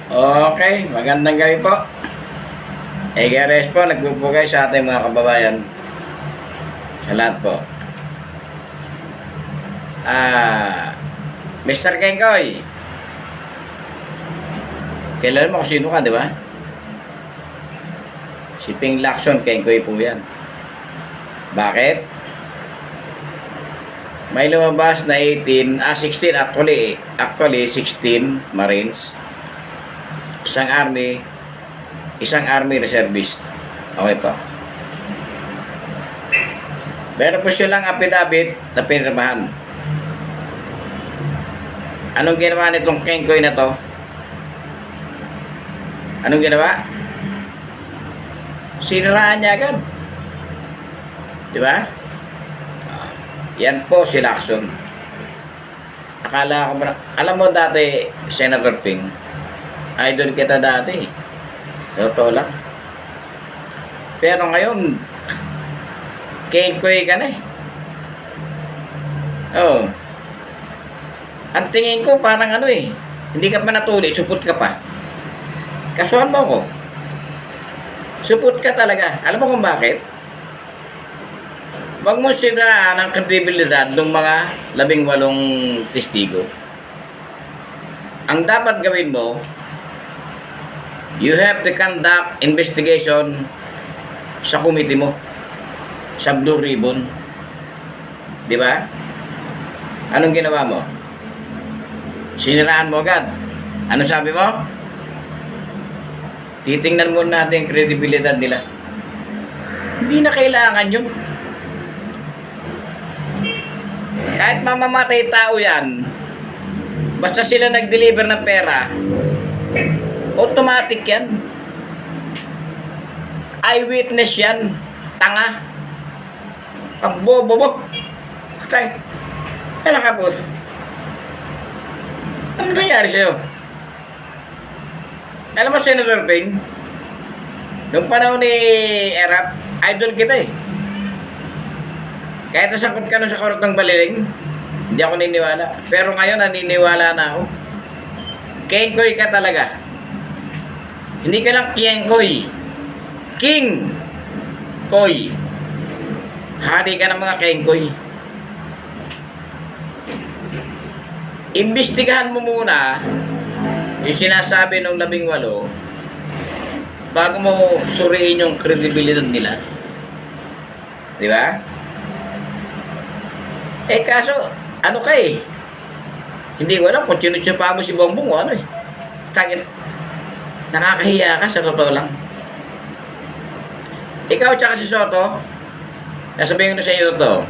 Okay, magandang gabi po. EGRS po, nagbubugay sa ating mga kababayan. Sa lahat po. Mr. Kengkoy. Kailan mo kung sino ka, di ba? Si Ping Lacson Kengkoy po yan. Bakit? May lumabas na 16 actually 16 Marines. Isang army reservist. Okay po. Meron po silang affidavit na pinirmahan. Anong ginawa nitong Kengkoy na to? Anong ginawa? Siniraan niya agad. Di ba? Yan po si Lacson. Akala ko ba, alam mo dati, Senator Ping, idol kita dati. Totoo lang. Pero ngayon, Kengkoy ka na eh. Oo. Ang tingin ko parang ano eh, hindi ka pa natuli, supot ka pa. Kasuhan mo ko. Supot ka talaga. Alam mo kung bakit? Huwag mo siraan ang kredibilidad ng mga 18 testigo. Ang dapat gawin mo, you have to conduct investigation sa committee mo, sa Blue Ribbon. Di ba? Anong ginawa mo? Siniraan mo agad. Ano sabi mo? Titingnan muna natin yung kredibilidad nila. Hindi na kailangan yun. Kahit mamamatay tao yan, basta sila nag-deliver ng pera, automatic yan. Eyewitness yan. Tanga. Ang bobo. Patay. Kailan ka po? Ano nangyari sa'yo? Alam mo, Senator Ping, nung panahon ni Erap, idol kita eh. Kahit nasangkot ka nun sa korot ng Baliling, hindi ako niniwala. Pero ngayon, naniniwala na ako. Kengkoy ka talaga. Hindi ka lang Kengkoy. King Koy. Hari ka ng mga Kengkoy. Imbestigahan mo muna yung sinasabi ng 18 bago mo suriin yung kredibilidad nila. Di ba? Eh kaso, ano ka eh? Hindi ko alam kung sinutsupa mo si Bongbong o ano eh. Tagin, nakakahiya ka sa totoo lang. Ikaw tsaka si Soto, nasabihin ko na sa iyo totoo.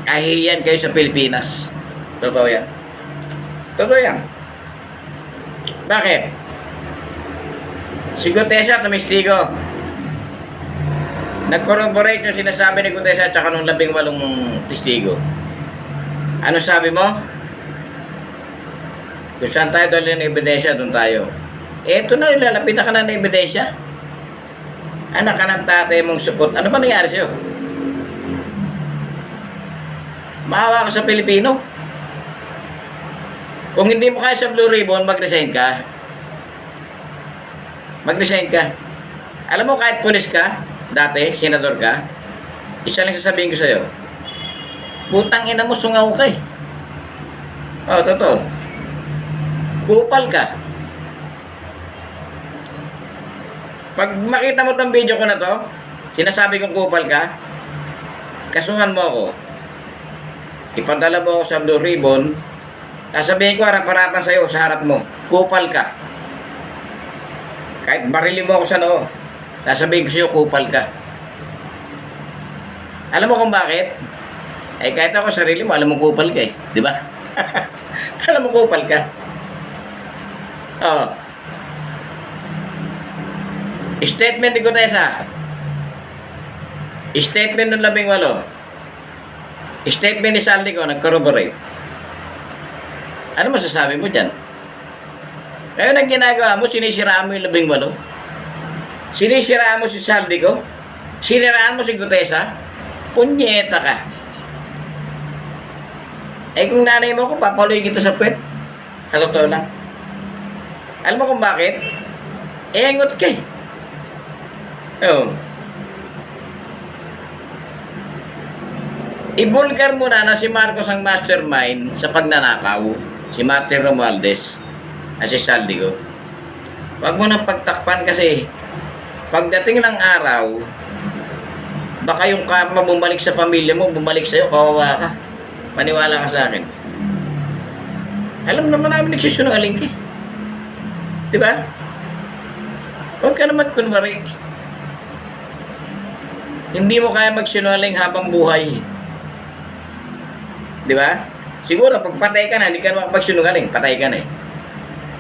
Kahihiyan kayo sa Pilipinas. Totoo yan. Totoo yan. Bakit? Si Gutesa tumistigo. Nag-corroborate yung sinasabi ni Gutesa at saka nung 18 testigo. Ano sabi mo? Kung saan tayo dalhin ng ebidensya, doon tayo. Eto na, lalapit na ka na ng ebidensya. Anak ka ng tatay mong supot. Ano ba nangyari sa'yo? Maawa ka sa Pilipino. Kung hindi mo kaya sa Blue Ribbon, mag-resign ka. Mag-resign ka. Alam mo, kahit pulis ka, dati, senador ka, isa lang sasabihin ko sa'yo, putang ina mo, sungaw ka eh. Oo, totoo. Kupal ka. Pag makita mo itong video ko na to, sinasabi kong kupal ka, kasuhan mo ako. Ipadala mo ako sa Blue Ribbon, sasabihin ko harap-harapan sa'yo, sa harap mo, kupal ka. Kahit barili mo ako sa noo, sasabihin ko sa'yo, kupal ka. Alam mo kung bakit? Eh kahit ako sarili mo, alam mo kupal ka eh. Di ba? Alam mo kupal ka. Oo. Statement ni Gutesa. Statement ng 18. Statement ni Saldico, nag-corroborate. Ano masasabi mo dyan? Ngayon ang ginagawa mo, sinisiraan mo yung 18. Sinisiraan mo si Saldico. Siniraan mo si Gutesa. Punyeta ka. Eh kung nanay mo ko, papaluin kita sa puwet. Sa totoo lang. Alam mo kung bakit? Engot ka eh. Oo. Ibulgar mo na si Marcos ang mastermind sa pagnanakaw. Si Martin Romualdez at si Saldigo. Huwag mo nang pagtakpan kasi pagdating ng araw, baka yung karma bumalik sa pamilya mo, bumalik sa'yo, kawawa ka. Paniwala ka sa akin. Alam naman namin nagsisunungaling ka. Diba? Huwag ka naman kunwari. Hindi mo kaya magsinungaling habang buhay. Diba? Siguro, pag patay ka na, hindi ka makapagsinungaling. Patay ka na eh.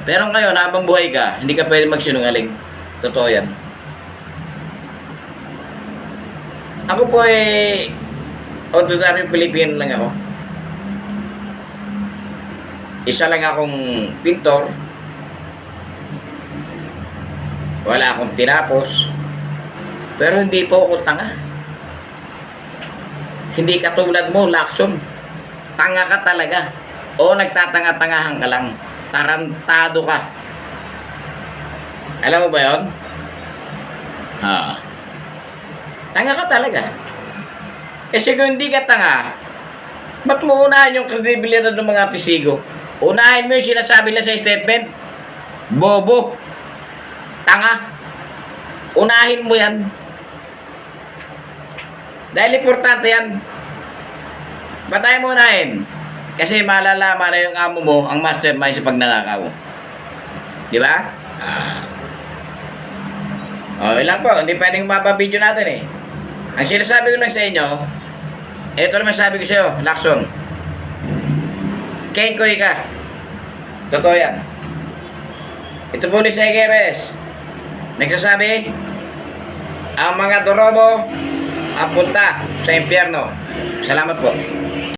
Pero ngayon, habang buhay ka, hindi ka pwede magsinungaling. Totoo yan. Ako po eh, ordinary Pilipino lang ako. Isa lang akong pintor. Wala akong tinapos. Pero hindi po ako tanga. Hindi katulad mo, Lacson. Tanga ka talaga. O nagtatanga-tangahan ka lang. Tarantado ka. Alam mo ba yun? Tanga ka talaga. Kasi kung hindi ka tanga, ba't mo unahin yung kredibilidad ng mga testigo? Unahin mo yung sinasabi nila sa statement. Bobo. Tanga. Unahin mo yan. Dahil importante yan. Ba't tayo mo unahin? Kasi malalaman na yung amo mo ang mastermind sa pagnanakaw. Di ba? Ilan po, hindi pwedeng mapabideo natin eh. Ang sinasabi ko lang sa inyo, ito naman sabi ko sa iyo, Lacson. Kengkoy ka. Totoo yan. Ito po ni Segeres. Nagsasabi, ang mga dorobo ang punta sa impyerno. Salamat po.